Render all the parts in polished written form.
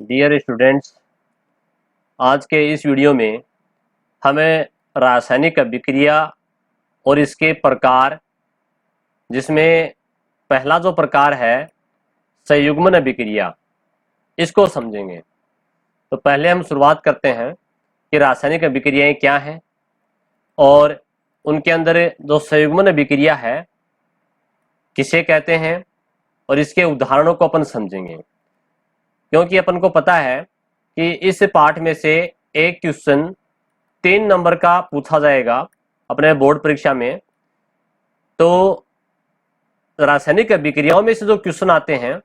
Dear students, आज के इस वीडियो में हमें रासायनिक अभिक्रिया और इसके प्रकार, जिसमें पहला जो प्रकार है संयुग्मन अभिक्रिया, इसको समझेंगे। तो पहले हम शुरुआत करते हैं कि रासायनिक अभिक्रियाएं क्या हैं और उनके अंदर जो संयुग्मन अभिक्रिया है किसे कहते हैं और इसके उदाहरणों को अपन समझेंगे, क्योंकि अपन को पता है कि इस पाठ में से एक क्वेश्चन 3 नंबर का पूछा जाएगा अपने बोर्ड परीक्षा में। तो रासायनिक अभिक्रियाओं में से जो क्वेश्चन आते हैं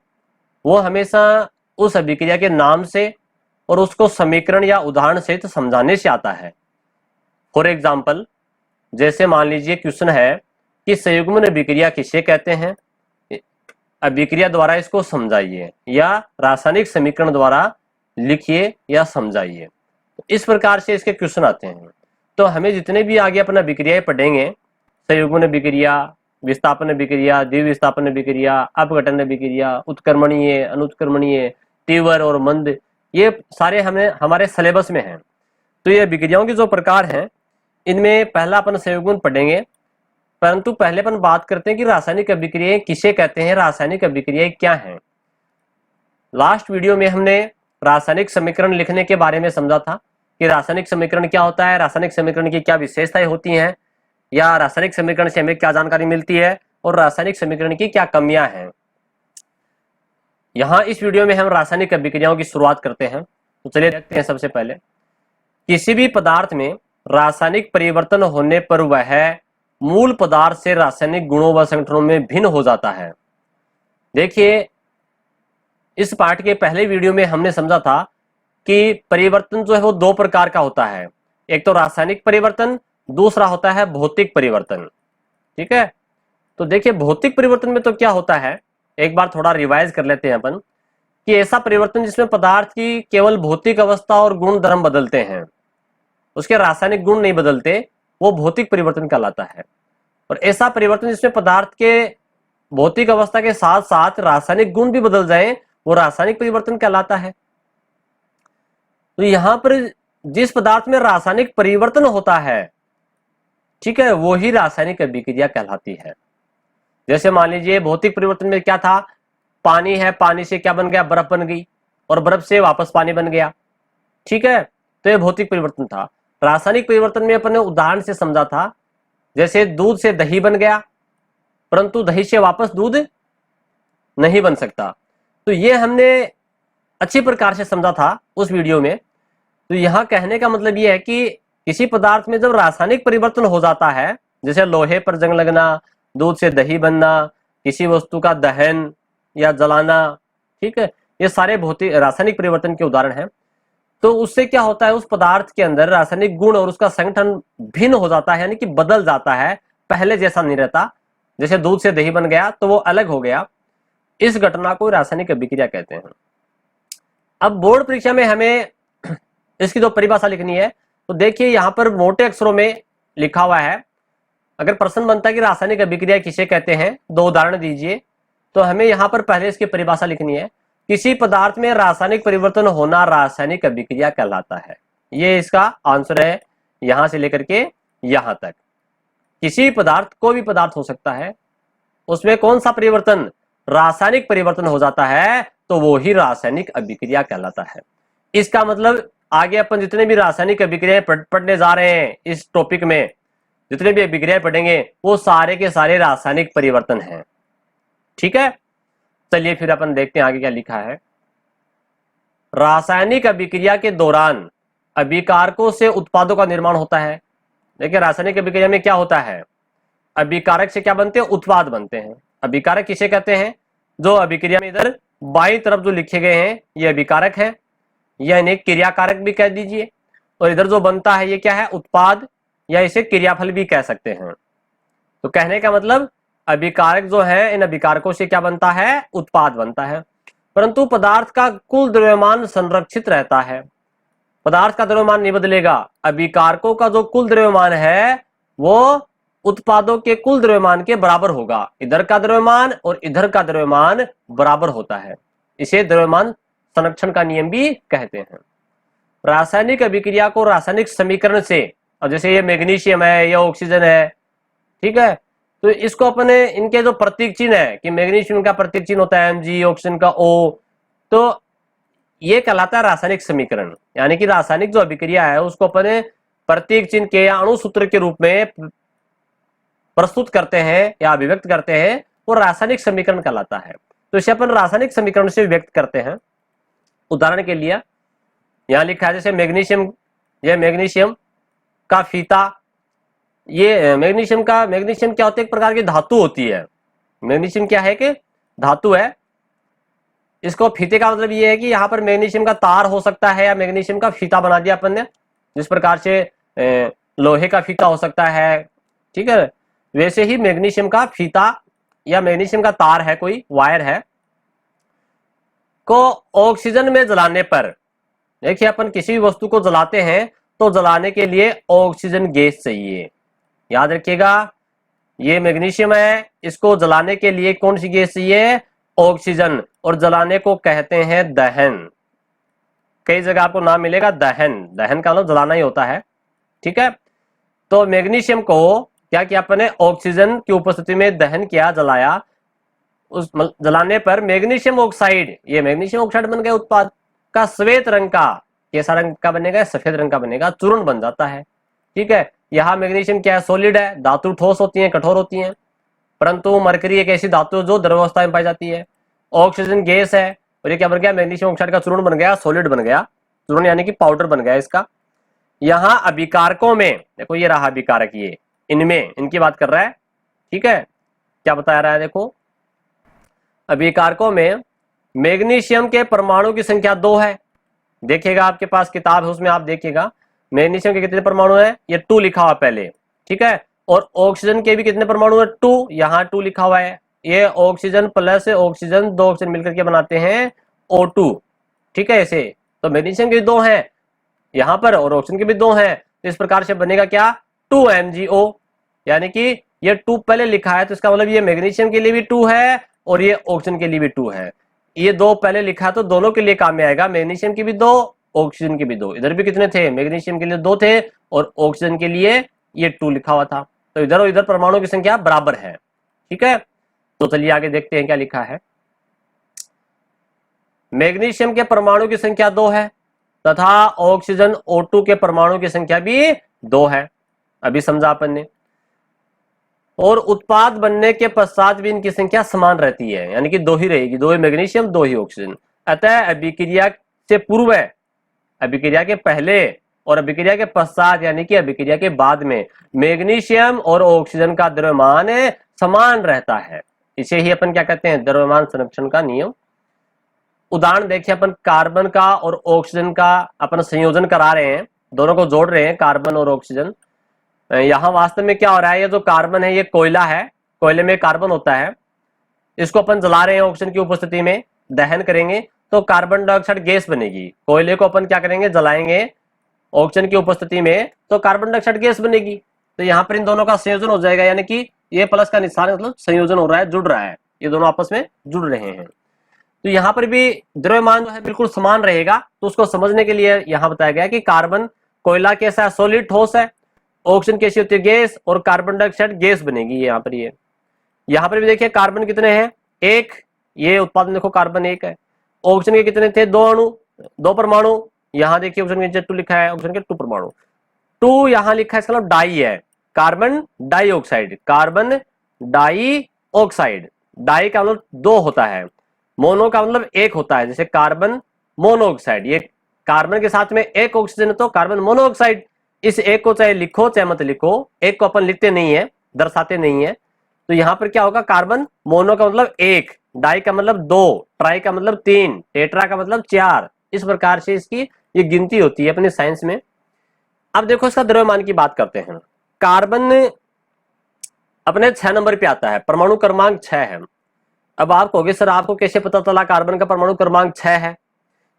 वो हमेशा उस अभिक्रिया के नाम से और उसको समीकरण या उदाहरण सहित समझाने से आता है। फॉर एग्जाम्पल, जैसे मान लीजिए क्वेश्चन है कि संयुग्मन अभिक्रिया किसे कहते हैं, अभिक्रिया द्वारा इसको समझाइए या रासायनिक समीकरण द्वारा लिखिए या समझाइए। इस प्रकार से इसके क्वेश्चन आते हैं। तो हमें जितने भी आगे अपना अभिक्रियाएं पढ़ेंगे, संयुग्मन अभिक्रिया, विस्थापन अभिक्रिया, द्विविस्थापन अभिक्रिया, अपघटन अभिक्रिया, उत्क्रमणीय, अनुत्क्रमणीय, तीव्र और मंद, ये सारे हमें हमारे सिलेबस में हैं। तो ये अभिक्रियाओं के जो प्रकार हैं, इनमें पहला अपन संयुग्मन पढ़ेंगे, परंतु पहले अपन बात करते हैं कि रासायनिक अभिक्रियाएं किसे कहते हैं, रासायनिक अभिक्रियाएं क्या हैं। लास्ट वीडियो में हमने रासायनिक समीकरण लिखने के बारे में समझा था कि रासायनिक समीकरण क्या होता है, रासायनिक समीकरण की क्या विशेषताएं होती हैं, या रासायनिक समीकरण से हमें क्या जानकारी मिलती है और रासायनिक समीकरण की क्या कमियां हैं। यहाँ इस वीडियो में हम रासायनिक अभिक्रियाओं की शुरुआत करते हैं। तो चलिए देखते हैं। सबसे पहले, किसी भी पदार्थ में रासायनिक परिवर्तन होने पर वह मूल पदार्थ से रासायनिक गुणों व संगठनों में भिन्न हो जाता है। देखिए, इस पाठ के पहले वीडियो में हमने समझा था कि परिवर्तन जो है वो 2 प्रकार का होता है। एक तो रासायनिक परिवर्तन, दूसरा होता है भौतिक परिवर्तन। ठीक है। तो देखिए, भौतिक परिवर्तन में तो क्या होता है, एक बार थोड़ा रिवाइज कर लेते हैं अपन, कि ऐसा परिवर्तन जिसमें पदार्थ की केवल भौतिक अवस्था और गुण धर्म बदलते हैं, उसके रासायनिक गुण नहीं बदलते, वो भौतिक परिवर्तन कहलाता है। और ऐसा परिवर्तन जिसमें पदार्थ के भौतिक अवस्था के साथ साथ रासायनिक गुण भी बदल जाएं, वो रासायनिक परिवर्तन कहलाता है। तो यहां पर जिस पदार्थ में रासायनिक परिवर्तन होता है, ठीक है, वो ही रासायनिक अभिक्रिया कहलाती है। जैसे मान लीजिए भौतिक परिवर्तन में क्या था, पानी है, पानी से क्या बन गया, बर्फ बन गई, और बर्फ से वापस पानी बन गया। ठीक है, तो ये भौतिक परिवर्तन था। रासायनिक परिवर्तन में अपन ने उदाहरण से समझा था, जैसे दूध से दही बन गया, परंतु दही से वापस दूध नहीं बन सकता। तो ये हमने अच्छी प्रकार से समझा था उस वीडियो में। तो यहां कहने का मतलब ये है कि किसी पदार्थ में जब रासायनिक परिवर्तन हो जाता है, जैसे लोहे पर जंग लगना, दूध से दही बनना, किसी वस्तु का दहन या जलाना, ठीक है, ये सारे भौतिक रासायनिक परिवर्तन के उदाहरण हैं। तो उससे क्या होता है, उस पदार्थ के अंदर रासायनिक गुण और उसका संगठन भिन्न हो जाता है, यानी कि बदल जाता है, पहले जैसा नहीं रहता। जैसे दूध से दही बन गया तो वो अलग हो गया। इस घटना को रासायनिक अभिक्रिया कहते हैं। अब बोर्ड परीक्षा में हमें इसकी जो परिभाषा लिखनी है, तो देखिए यहां पर मोटे अक्षरों में लिखा हुआ है। अगर प्रश्न बनता है कि रासायनिक अभिक्रिया किसे कहते हैं, 2 उदाहरण दीजिए, तो हमें यहां पर पहले इसकी परिभाषा लिखनी है। किसी पदार्थ में रासायनिक परिवर्तन होना रासायनिक अभिक्रिया कहलाता है। ये इसका आंसर है, यहां से लेकर के यहां तक। किसी पदार्थ, कोई भी पदार्थ हो सकता है, उसमें कौन सा परिवर्तन, रासायनिक परिवर्तन हो जाता है, तो वो ही रासायनिक अभिक्रिया कहलाता है। इसका मतलब आगे अपन जितने भी रासायनिक अभिक्रियाएं पढ़ने जा रहे हैं, इस टॉपिक में जितने भी अभिक्रियाएं पढ़ेंगे वो सारे के सारे रासायनिक परिवर्तन हैं। ठीक है, चलिए फिर अपन देखते हैं आगे क्या लिखा है। रासायनिक अभिक्रिया के दौरान अभिकारकों से उत्पादों का निर्माण होता है। देखिए, रासायनिक अभिक्रिया में क्या होता है, अभिकारक से क्या बनते हैं, उत्पाद बनते हैं। अभिकारक किसे कहते हैं, जो अभिक्रिया में इधर बाईं तरफ जो लिखे गए हैं ये अभिकारक है, या इन्हें क्रियाकारक भी कह दीजिए। और इधर जो बनता है ये क्या है, उत्पाद, या इसे क्रियाफल भी कह सकते हैं। तो कहने का मतलब अभिकारक जो है, इन अभिकारकों से क्या बनता है, उत्पाद बनता है। परंतु पदार्थ का कुल द्रव्यमान संरक्षित रहता है, पदार्थ का द्रव्यमान नहीं बदलेगा। अभिकारकों का जो कुल द्रव्यमान है वो उत्पादों के कुल द्रव्यमान के बराबर होगा। इधर का द्रव्यमान और इधर का द्रव्यमान बराबर होता है, इसे द्रव्यमान संरक्षण का नियम भी कहते हैं। रासायनिक अभिक्रिया को रासायनिक समीकरण से, और जैसे ये मैग्नीशियम है, ये ऑक्सीजन है, ठीक है, तो इसको अपने इनके जो प्रतीक चिन्ह है कि मैग्नीशियम का प्रतीक चिन्ह होता है Mg, ऑक्सीजन का O, तो ये कहलाता है रासायनिक समीकरण। यानी कि रासायनिक जो अभिक्रिया है उसको अपने प्रतीक चिन्ह के या अणु सूत्र के रूप में प्रस्तुत करते हैं या अभिव्यक्त करते हैं, वो रासायनिक समीकरण कहलाता है। तो इसे अपन रासायनिक समीकरण से व्यक्त करते हैं। उदाहरण के लिए यहां लिखा है जैसे मैग्नीशियम, यह मैग्नीशियम का फीता, ये मैग्नीशियम क्या होता है, एक प्रकार की धातु होती है। मैग्नीशियम क्या है कि धातु है। इसको फीते का मतलब ये है कि यहाँ पर मैग्नीशियम का तार हो सकता है या मैग्नीशियम का फीता बना दिया अपन ने, जिस प्रकार से लोहे का फीता हो सकता है, ठीक है, वैसे ही मैग्नीशियम का फीता या मैग्नीशियम का तार है, कोई वायर है, को ऑक्सीजन में जलाने पर, देखिए अपन किसी भी वस्तु को जलाते हैं तो जलाने के लिए ऑक्सीजन गैस चाहिए। याद रखिएगा, ये मैग्नीशियम है, इसको जलाने के लिए कौन सी गैस चाहिए, ऑक्सीजन, और जलाने को कहते हैं दहन। कई जगह आपको नाम मिलेगा दहन, दहन का मतलब जलाना ही होता है, ठीक है। तो मैग्नीशियम को क्या किया अपने, ऑक्सीजन की उपस्थिति में दहन किया, जलाया। उस जलाने पर मैग्नीशियम ऑक्साइड, ये मैग्नीशियम ऑक्साइड बन गया उत्पाद का श्वेत रंग का, कैसा रंग का बनेगा, सफेद रंग का बनेगा, चूर्ण बन जाता है, ठीक है। यहाँ मैग्नीशियम क्या है, सॉलिड है, धातु ठोस होती है, कठोर होती है, परंतु मरकरी एक ऐसी धातु जो द्रवावस्था में पाई जाती है। ऑक्सीजन गैस है, और ये क्या बन गया, मैग्नीशियम ऑक्साइड का चूर्ण बन गया, सॉलिड बन गया, चूर्ण यानी कि पाउडर बन गया इसका। यहाँ अभिकारकों में देखो, ये रहा अभिकारक, ये इनमें इनकी बात कर रहा है, ठीक है, क्या बता रहा है, देखो अभिकारकों में मैग्नीशियम के परमाणु की संख्या 2 है। देखिएगा आपके पास किताब है, उसमें आप देखिएगा मैग्नीशियम के कितने परमाणु है, ये 2 लिखा हुआ पहले, ठीक है, और ऑक्सीजन के भी कितने परमाणु है, 2, यहाँ 2 लिखा हुआ है। ये ऑक्सीजन प्लस ऑक्सीजन, 2 ऑक्सीजन मिलकर के बनाते हैं O2, ठीक है, ऐसे। तो मैग्नीशियम के 2 हैं यहाँ पर और ऑक्सीजन के भी 2 हैं, तो इस प्रकार से बनेगा क्या, 2MgO, यानी कि ये 2 पहले लिखा है, तो इसका मतलब ये मैग्नीशियम के लिए भी 2 है और ये ऑक्सीजन के लिए भी 2 है। ये 2 पहले लिखा है तो दोनों के लिए काम में आएगा, मैग्नीशियम की भी 2, ऑक्सीजन के भी 2। इधर भी कितने थे, मैग्नीशियम के लिए 2 थे और ऑक्सीजन के लिए ये 2 लिखा हुआ था, तो इधर और इधर परमाणु की संख्या बराबर है, ठीक है। तो चलिए आगे देखते हैं क्या लिखा है। मैग्नीशियम के परमाणु की संख्या 2 है तथा ऑक्सीजन O2 के परमाणु की संख्या भी 2 है, अभी समझा अपन ने। और उत्पाद बनने के पश्चात भी इनकी संख्या समान रहती है, यानी कि 2 ही रहेगी, 2 ही मैग्नीशियम, 2 ही ऑक्सीजन। अतः अभिक्रिया से पूर्व, अभिक्रिया के पहले और अभिक्रिया के पश्चात, यानी कि अभिक्रिया के बाद में मैग्नीशियम और ऑक्सीजन का द्रव्यमान समान रहता है। इसे ही अपन क्या कहते हैं, द्रव्यमान संरक्षण का नियम। उदाहरण देखिए, अपन कार्बन का और ऑक्सीजन का अपन संयोजन करा रहे हैं, दोनों को जोड़ रहे हैं, कार्बन और ऑक्सीजन। यहाँ वास्तव में क्या हो रहा है, ये जो कार्बन है ये कोयला है, कोयले में कार्बन होता है, इसको अपन जला रहे हैं ऑक्सीजन की उपस्थिति में, दहन करेंगे तो कार्बन डाइऑक्साइड गैस बनेगी। कोयले को अपन क्या करेंगे, जलाएंगे ऑक्सीजन की उपस्थिति में तो कार्बन डाइऑक्साइड गैस बनेगी। तो यहाँ पर इन दोनों का संयोजन हो जाएगा, यानी कि ये प्लस का निशान मतलब संयोजन हो रहा है, जुड़ रहा है, ये दोनों आपस में जुड़ रहे हैं। तो यहाँ पर भी द्रव्यमान जो है बिल्कुल समान रहेगा। तो उसको समझने के लिए यहाँ बताया गया कि कार्बन, कोयला कैसा है, सॉलिड ठोस है, ऑक्सीजन कैसी होती है, गैस, और कार्बन डाइऑक्साइड गैस बनेगी। यहाँ पर यहाँ पर भी देखिए कार्बन कितने हैं, 1, ये उत्पादन देखो कार्बन 1 है। ऑक्सीजन के कितने थे, 2 अणु, 2 परमाणु, यहाँ देखिए ऑक्सीजन के 2 लिखा है, ऑक्सीजन के 2 परमाणु, 2 यहाँ लिखा है, इसका मतलब डाई है, carbon dioxide, carbon dioxide, di का मतलब 2 होता है, मोनो का मतलब 1 होता है, जैसे कार्बन मोनोऑक्साइड, ये कार्बन के साथ में 1 ऑक्सीजन है तो कार्बन मोनोऑक्साइड। इस 1 को चाहे लिखो चाहे मत लिखो, 1 को अपन लिखते नहीं है, दर्शाते नहीं है, तो यहां पर क्या होगा, कार्बन मोनो का मतलब 1, डाई का मतलब 2, ट्राई का मतलब 3, टेट्रा का मतलब 4। इस प्रकार से इसकी ये गिनती होती है अपने साइंस में। अब देखो इसका द्रव्यमान की बात करते हैं। कार्बन अपने 6 नंबर पे आता है, परमाणु क्रमांक 6 है। अब आप कहोगे सर आपको कैसे पता चला कार्बन का परमाणु क्रमांक 6 है।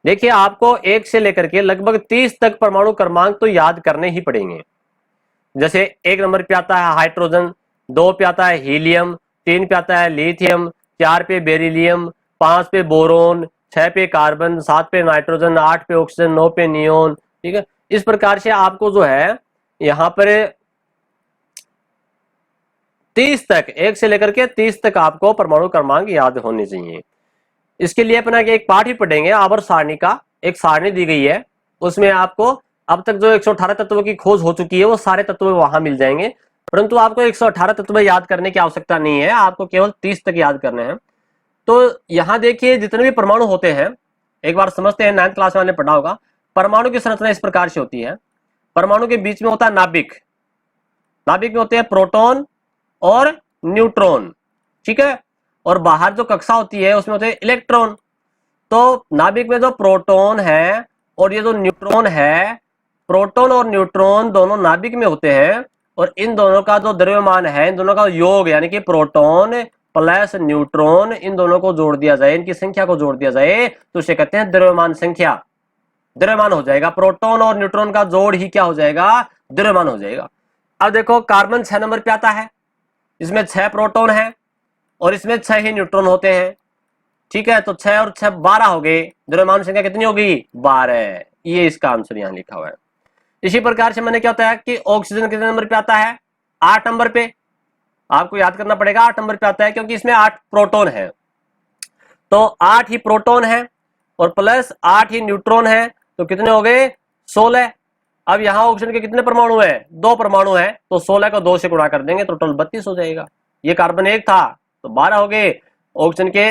देखिए आपको 1 से लेकर के लगभग 30 तक परमाणु क्रमांक तो याद करने ही पड़ेंगे। जैसे 1 नंबर पे आता है हाइड्रोजन, 2 पे आता है हीलियम, 3 पे आता है लिथियम, 4 पे बेरिलियम, 5 पे बोरोन, 6 पे कार्बन, 7 पे नाइट्रोजन, 8 पे ऑक्सीजन, 9 पे नियोन। ठीक है, इस प्रकार से आपको जो है यहाँ पर 30 तक, 1 से लेकर के 30 तक आपको परमाणु क्रमांक याद होने चाहिए। इसके लिए अपना एक पाठ ही पढ़ेंगे, आवर्त सारणी का एक सारणी दी गई है, उसमें आपको अब तक जो 118 तत्वों की खोज हो चुकी है वो सारे तत्व वहां मिल जाएंगे, परंतु आपको 118 तत्व याद करने की आवश्यकता नहीं है, आपको केवल 30 तक याद करने हैं। तो यहां देखिए जितने भी परमाणु होते हैं, एक बार समझते हैं, 9th क्लास में आपने पढ़ा होगा। परमाणु की संरचना इस प्रकार से होती है, परमाणु के बीच में होता है नाभिक, नाभिक में होते हैं प्रोटॉन और न्यूट्रॉन। ठीक है, और बाहर जो कक्षा होती है उसमें होते हैं इलेक्ट्रॉन। तो नाभिक में जो प्रोटॉन है और ये जो न्यूट्रॉन है, प्रोटॉन और न्यूट्रॉन दोनों नाभिक में होते हैं, और इन दोनों का जो द्रव्यमान है, इन दोनों का योग यानी कि प्रोटॉन प्लस न्यूट्रॉन, इन दोनों को जोड़ दिया जाए, इनकी संख्या को जोड़ दिया जाए तो उसे कहते हैं द्रव्यमान संख्या। द्रव्यमान हो जाएगा, प्रोटॉन और न्यूट्रॉन का जोड़ ही क्या हो जाएगा, द्रव्यमान हो जाएगा। अब देखो कार्बन 6 नंबर पे आता है, इसमें 6 प्रोटॉन है और इसमें 6 ही न्यूट्रॉन होते हैं। ठीक है, तो 6 और 6 12 हो गए, द्रव्यमान संख्या कितनी होगी, 12। ये इसका आंसर यहां लिखा हुआ है। इसी प्रकार से मैंने क्या होता है कि ऑक्सीजन कितने नंबर पे आता है, 8 नंबर पे, आपको याद करना पड़ेगा 8 नंबर पे आता है क्योंकि इसमें 8 प्रोटॉन है। तो 8 ही प्रोटॉन है और प्लस 8 ही न्यूट्रॉन है, तो कितने हो गए, 16। अब यहां ऑक्सीजन के कितने परमाणु है, 2 परमाणु है, तो 16 को 2 से गुणा कर देंगे तो टोटल 32 हो जाएगा। ये कार्बन 1 था तो 12 हो गए, ऑक्सीजन के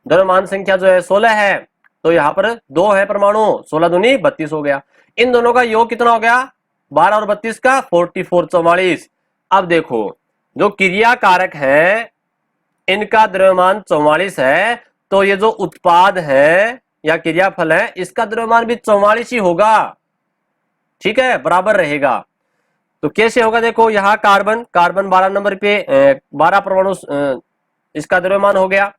द्रव्यमान संख्या जो है 16 है, तो यहाँ पर 2 है परमाणु, 16 दूनी 32 हो गया। इन दोनों का योग कितना हो गया, 12 और 32 का 44, 44। अब देखो जो क्रिया कारक है इनका द्रव्यमान 44 है, तो ये जो उत्पाद है या क्रियाफल है इसका द्रव्यमान भी 44 ही होगा। ठीक है, बराबर रहेगा। तो कैसे होगा, देखो यहाँ कार्बन 12 नंबर पे 12 परमाणु इसका द्रव्यमान हो गया,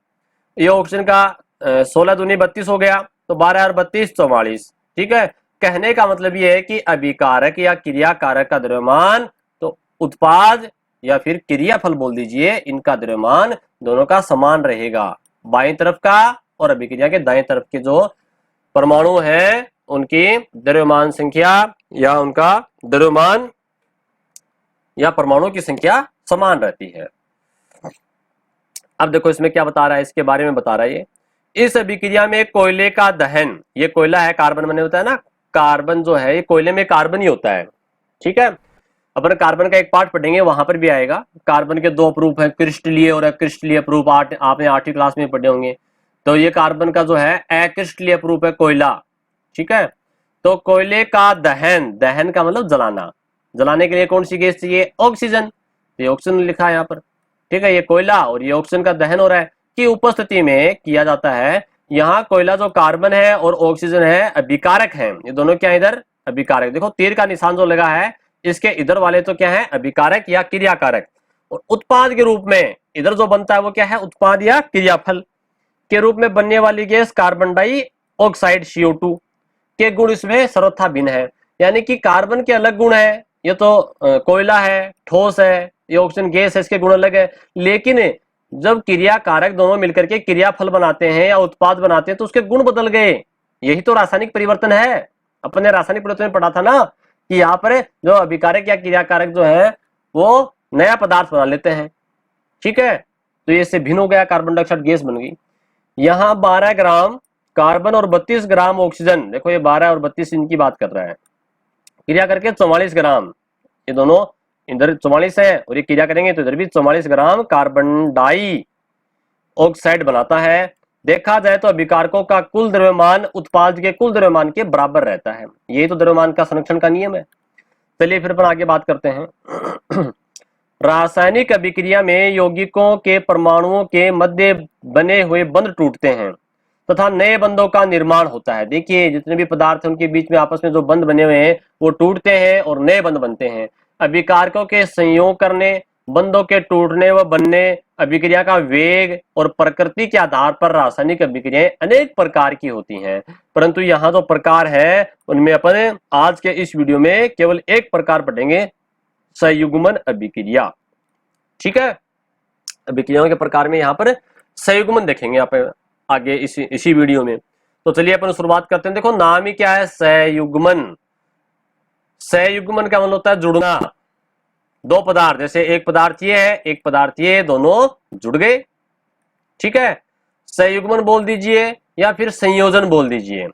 ये ऑक्सीजन का 16 दूनी 32 हो गया, तो 12 और 32 44। ठीक है, कहने का मतलब ये है कि अभिकारक या क्रिया कारक का द्रव्यमान, तो उत्पाद या फिर क्रियाफल बोल दीजिए, इनका द्रव्यमान दोनों का समान रहेगा, बाईं तरफ का और अभिक्रिया के दाएं तरफ के जो परमाणु हैं उनकी द्रव्यमान संख्या या उनका द्रव्यमान या परमाणु की संख्या समान रहती है। अब देखो इसमें क्या बता रहा है, इसके बारे में बता रहा है ये, इस अभिक्रिया में कोयले का दहन, ये कोयला है, कार्बन मैंने बताया ना, कार्बन जो है ये कोयले में कार्बन ही होता है। ठीक है, अपन कार्बन का एक पार्ट पढ़ेंगे वहां पर भी आएगा। कार्बन के 2 अपरूप है, क्रिस्टलीय और अक्रिस्टलीय अपरूप, आपने 8वीं क्लास में पढ़े होंगे। तो ये कार्बन का जो है अक्रिस्टलीय अपरूप है कोयला। ठीक है, तो कोयले का दहन, दहन का मतलब जलाना, जलाने के लिए कौन सी गैस चाहिए, ऑक्सीजन, ये ऑक्सीजन लिखा है यहाँ पर। ठीक है, ये कोयला और ये ऑक्सीजन का दहन हो रहा है की उपस्थिति में किया जाता है। यहाँ कोयला जो कार्बन है और ऑक्सीजन है अभिकारक है, ये दोनों क्या इधर अभिकारक, देखो तीर का निशान जो लगा है इसके इधर वाले तो क्या है अभिकारक या क्रियाकारक, और उत्पाद के रूप में इधर जो बनता है वो क्या है, उत्पाद या क्रियाफल के रूप में बनने वाली गैस कार्बन डाइऑक्साइड CO2 के गुण इसमें सर्वथा भिन्न है। यानी कि कार्बन के अलग गुण है, ये तो कोयला है, ठोस है, ये ऑक्सीजन गैस है, इसके गुण अलग है। लेकिन जब क्रिया कारक दोनों मिलकर के क्रियाफल बनाते हैं या उत्पाद बनाते हैं तो उसके गुण बदल गए, यही तो रासायनिक परिवर्तन है। अपने रासायनिक परिवर्तन में पढ़ा था ना कि यहाँ पर जो अभिकारक या क्रियाकारक जो है वो नया पदार्थ बना लेते हैं। ठीक है, तो ये इससे भिन्न हो गया, कार्बन डाइऑक्साइड गैस बन गई। यहाँ 12 ग्राम कार्बन और 32 ग्राम ऑक्सीजन, देखो ये 12 और 32 इनकी बात कर रहा है, क्रिया करके 44 ग्राम, ये दोनों इधर 44 है और ये क्रिया करेंगे तो इधर भी 44 ग्राम कार्बन डाई ऑक्साइड बनाता है। देखा जाए तो अभिकारकों का कुल द्रव्यमान उत्पाद के कुल द्रव्यमान के बराबर रहता है, यही तो द्रव्यमान का संरक्षण का नियम है। चलिए फिर अपन आगे बात करते हैं। रासायनिक अभिक्रिया में यौगिकों के परमाणुओं के मध्य बने हुए बंध टूटते हैं तथा नए बंधों का निर्माण होता है। देखिए जितने भी पदार्थ हैं उनके बीच में आपस में जो बंध बने हुए हैं वो टूटते हैं और नए बंध बनते हैं। अभिकारकों के संयोग करने, बंधों के टूटने व बनने, अभिक्रिया का वेग और प्रकृति के आधार पर रासायनिक अभिक्रियाएं अनेक प्रकार की होती हैं, परंतु यहाँ जो प्रकार है उनमें अपन आज के इस वीडियो में केवल एक प्रकार पढ़ेंगे, संयुग्मन अभिक्रिया। ठीक है, अभिक्रियाओं के प्रकार में यहाँ पर संयुग्मन देखेंगे आप आगे इसी वीडियो में। तो चलिए अपन शुरुआत करते हैं। देखो नाम ही क्या है, सहयुग्मन। सहयुग्मन का मतलब होता है जुड़ना। दो पदार्थ, जैसे एक पदार्थ ये है, एक पदार्थ ये है, दोनों जुड़ गए। ठीक है, सहयुग्मन बोल दीजिए या फिर संयोजन बोल दीजिए।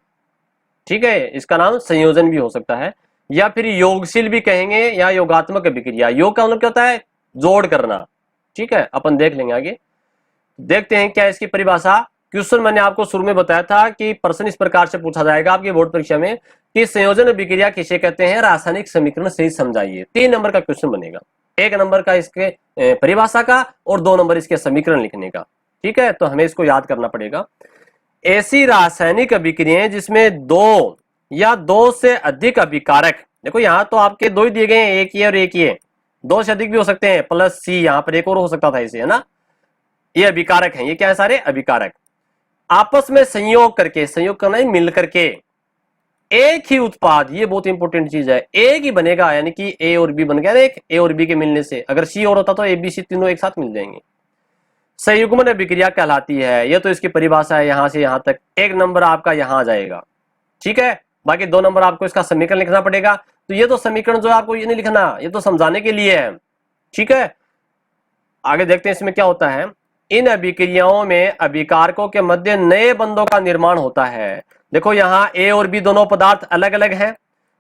ठीक है, इसका नाम संयोजन भी हो सकता है या फिर योगशील भी कहेंगे या योगात्मक अभिक्रिया। योग का मतलब क्या होता है, जोड़ करना। ठीक है, अपन देख लेंगे आगे। देखते हैं क्या इसकी परिभाषा। क्वेश्चन मैंने आपको शुरू में बताया था कि प्रश्न इस प्रकार से पूछा जाएगा आपकी बोर्ड परीक्षा में कि संयोजन अभिक्रिया किसे कहते हैं, रासायनिक समीकरण से ही समझाइए। 3 नंबर का क्वेश्चन बनेगा, 1 नंबर का इसके परिभाषा का और 2 नंबर इसके समीकरण लिखने का। ठीक है, तो हमें इसको याद करना पड़ेगा। ऐसी रासायनिक अभिक्रियाएं जिसमें 2 या 2 से अधिक अभिकारक, देखो यहां तो आपके 2 ही दिए गए हैं, एक ही और एक ही है, 2 से अधिक भी हो सकते हैं, प्लस सी यहां पर एक और हो सकता था इसे, है ना। ये अभिकारक हैं, ये क्या है, सारे अभिकारक आपस में संयोग करके, संयोग करना ही मिल करके एक ही उत्पाद, ये बहुत इंपॉर्टेंट चीज है, एक ही बनेगा, यानी कि ए और बी बन गया ना, एक ए और बी के मिलने से। अगर सी और होता तो ए बी सी तीनों एक साथ मिल जाएंगे, संयुग्मन अभिक्रिया कहलाती है। ये तो इसकी परिभाषा है यहां से यहां तक। 1 नंबर आपका यहां आ जाएगा। ठीक है, बाकी 2 नंबर आपको इसका समीकरण लिखना पड़ेगा। तो ये तो समीकरण जो है आपको ये नहीं लिखना, ये तो समझाने के लिए है। ठीक है, आगे देखते हैं इसमें क्या होता है। इन अभिक्रियाओं में अभिकारकों के मध्य नए बंधों का निर्माण होता है। देखो यहाँ ए और बी दोनों पदार्थ अलग अलग हैं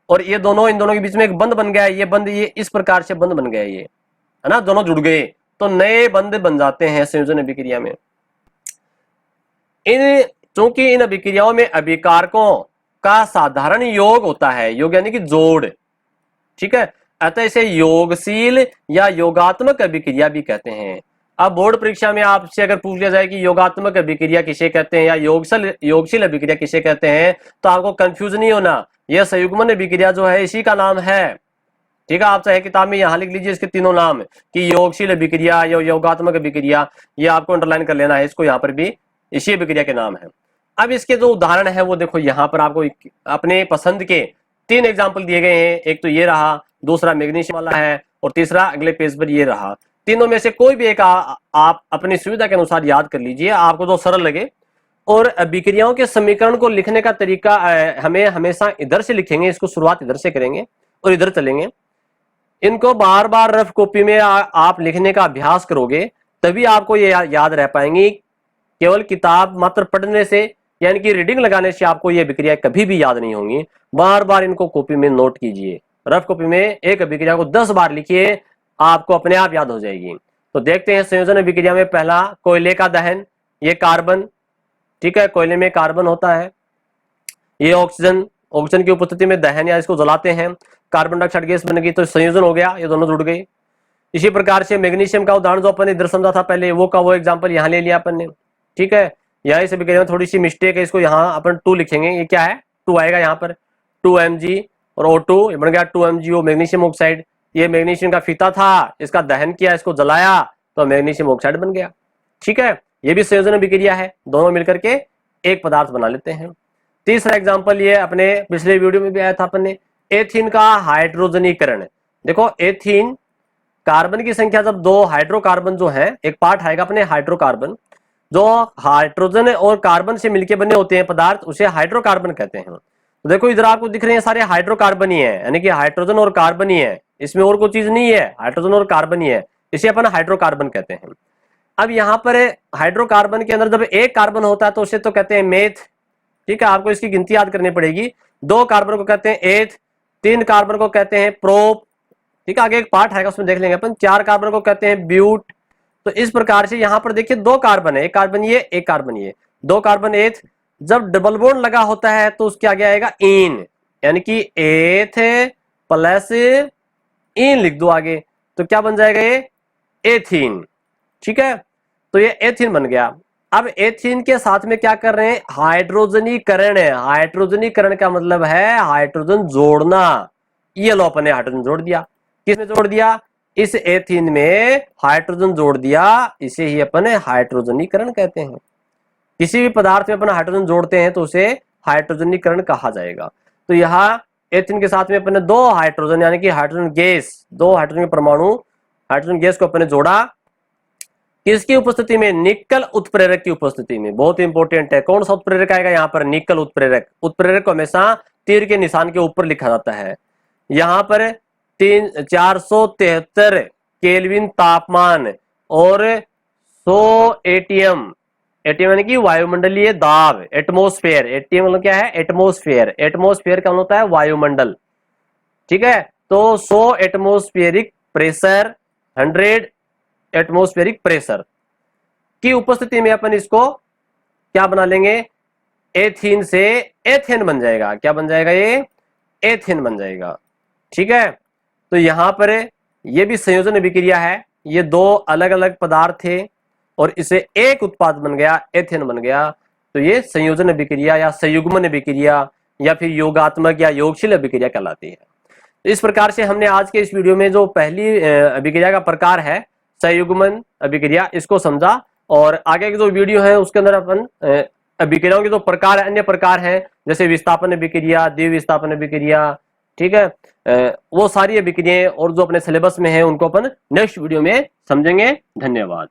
और ये दोनों, इन दोनों के बीच में एक बंध बन गया है। ये बंध, ये इस प्रकार से बंध बन गया है, ये है ना, दोनों जुड़ गए तो नए बंध बन जाते हैं संयोजन अभिक्रिया में। चूंकि इन अभिक्रियाओं में अभिकारकों का साधारण योग होता है, योग यानी कि जोड़। ठीक है, अतः इसे योगशील या योगात्मक अभिक्रिया भी कहते हैं। अब बोर्ड परीक्षा में आपसे अगर पूछ लिया जाए कि योगात्मक अभिक्रिया किसे कहते हैं या योगशील अभिक्रिया किसे कहते हैं, तो आपको कंफ्यूज नहीं होना, यह संयुग्मन अभिक्रिया जो है इसी का नाम है। ठीक है, आप चाहे किताब में यहां लिख लीजिए इसके तीनों नाम कि योगशील अभिक्रिया या योगात्मक अभिक्रिया, ये आपको अंडरलाइन कर लेना है, इसको यहाँ पर भी इसी अभिक्रिया के नाम है। अब इसके जो उदाहरण है वो देखो, यहाँ पर आपको अपने पसंद के 3 एग्जाम्पल दिए गए हैं। एक तो ये रहा, दूसरा मैग्नीशियम वाला है और तीसरा अगले पेज पर ये रहा। तीनों में से कोई भी एक आप अपनी सुविधा के अनुसार याद कर लीजिए, आपको जो सरल लगे। और अभिक्रियाओं के समीकरण को लिखने का तरीका हमें हमेशा इधर से लिखेंगे, इसको शुरुआत इधर से करेंगे और इधर चलेंगे। इनको बार बार रफ कॉपी में आप लिखने का अभ्यास करोगे तभी आपको ये याद रह पाएंगी। केवल किताब मात्र पढ़ने से यानी कि रीडिंग लगाने से आपको ये अभिक्रिया कभी भी याद नहीं होंगी। बार बार इनको कॉपी में नोट कीजिए, रफ कॉपी में एक अभिक्रिया को 10 बार लिखिए, आपको अपने आप याद हो जाएगी। तो देखते हैं संयोजन अभिक्रिया में पहला, कोयले का दहन, ये कार्बन। ठीक है, कोयले में कार्बन होता है, ये ऑक्सीजन, ऑक्सीजन की उपस्थिति में दहन या इसको जलाते हैं, कार्बन डाइऑक्साइड गैस बन गई तो संयोजन हो गया, ये दोनों जुड़ गए। इसी प्रकार से मैग्नीशियम का उदाहरण जो अपन ने इधर समझा था पहले, वो का वो एग्जाम्पल यहाँ ले लिया अपन ने। ठीक है, यहाँ इस अभिक्रिया में थोड़ी सी मिस्टेक है, इसको यहाँ अपन 2 लिखेंगे, ये क्या है 2 आएगा यहाँ पर, 2Mg और O2, ये बन गया 2MgO मैग्नीशियम ऑक्साइड। ये मैग्नीशियम का फीता था, इसका दहन किया, इसको जलाया तो मैग्नीशियम ऑक्साइड बन गया। ठीक है, ये भी संयोजन अभिक्रिया है, दोनों मिलकर के एक पदार्थ बना लेते हैं। तीसरा एग्जाम्पल ये अपने पिछले वीडियो में भी आया था अपन ने, एथीन का हाइड्रोजनीकरण। देखो एथीन, कार्बन की संख्या जब 2 हाइड्रोकार्बन जो है, एक पार्ट आएगा अपने हाइड्रोकार्बन, जो हाइड्रोजन और कार्बन से मिलकर बने होते हैं पदार्थ, उसे हाइड्रोकार्बन कहते हैं। तो देखो इधर आपको दिख रहे हैं सारे हाइड्रोकार्बन ही है, यानी कि हाइड्रोजन और कार्बन ही है, इसमें और कोई चीज नहीं है, हाइड्रोजन और कार्बन ही है, इसे अपन हाइड्रोकार्बन कहते हैं। अब यहाँ पर हाइड्रोकार्बन के अंदर जब एक कार्बन होता है तो उसे तो कहते हैं मेथ। ठीक है, आपको इसकी गिनती याद करनी पड़ेगी। 2 कार्बन को कहते हैं एथ, 3 कार्बन को कहते हैं प्रोप। ठीक है, आगे एक पार्ट है उसमें देख लेंगे अपन। 4 कार्बन को कहते हैं ब्यूट। तो इस प्रकार से यहाँ पर देखिए 2 कार्बन है, एक कार्बन ये, एक कार्बन ये, 2 कार्बन एथ। जब डबल बॉन्ड लगा होता है तो उसके आगे आएगा इन, यानी कि एथ प्लस इन लिख दो आगे, तो क्या बन जाएगा ये एथीन। ठीक है, तो ये एथीन बन गया। अब एथीन के साथ में क्या कर रहे हैं, हाइड्रोजनीकरण है। हाइड्रोजनीकरण का मतलब है हाइड्रोजन जोड़ना। ये लो अपने हाइड्रोजन जोड़ दिया, किसने जोड़ दिया, इस एथीन में हाइड्रोजन जोड़ दिया, इसे ही अपन हाइड्रोजनीकरण कहते हैं। किसी भी पदार्थ में अपन हाइड्रोजन जोड़ते हैं तो उसे हाइड्रोजनीकरण कहा जाएगा। तो यहाँ एथीन के साथ में अपन ने 2 हाइड्रोजन यानी कि हाइड्रोजन गैस, 2 हाइड्रोजन के परमाणु, हाइड्रोजन गैस को अपन ने जोड़ा, किसकी उपस्थिति में? निकल उत्प्रेरक की उपस्थिति में। बहुत इंपॉर्टेंट है। कौन सा उत्प्रेरक आएगा यहाँ पर? निकल उत्प्रेरक। उत्प्रेरक को हमेशा तीर के निशान के ऊपर लिखा जाता है। यहाँ पर 473 केल्विन तापमान और 100 एटीएम, एटीएम यानी कि वायुमंडलीय दाब, एटमोस्फेयर। एटीएम मतलब क्या है? एटमोस्फेयर। एटमोस्फेयर का होता है वायुमंडल, ठीक है। तो 100 एटमोस्फेरिक प्रेशर, 100 एटमोस्फेरिक प्रेशर की उपस्थिति में अपन इसको क्या बना लेंगे? एथीन से एथेन बन जाएगा। क्या बन जाएगा? ये एथेन बन जाएगा, ठीक है। तो यहां पर ये भी संयोजन अभिक्रिया है। ये दो अलग अलग पदार्थ थे और इसे एक उत्पाद बन गया, एथेन बन गया। तो ये संयोजन अभिक्रिया या संयुग्मन अभिक्रिया या फिर योगात्मक या योगशील अभिक्रिया कहलाती है। इस प्रकार से हमने आज के इस वीडियो में जो पहली अभिक्रिया का प्रकार है संयुग्मन अभिक्रिया, इसको समझा। और आगे के जो वीडियो है उसके अंदर अपन अभिक्रियाओं के जो प्रकार है, अन्य प्रकार हैं, जैसे विस्थापन अभिक्रिया, द्विविस्थापन अभिक्रिया, ठीक है, वो सारी अभिक्रियाएं और जो अपने सिलेबस में है उनको अपन नेक्स्ट वीडियो में समझेंगे। धन्यवाद।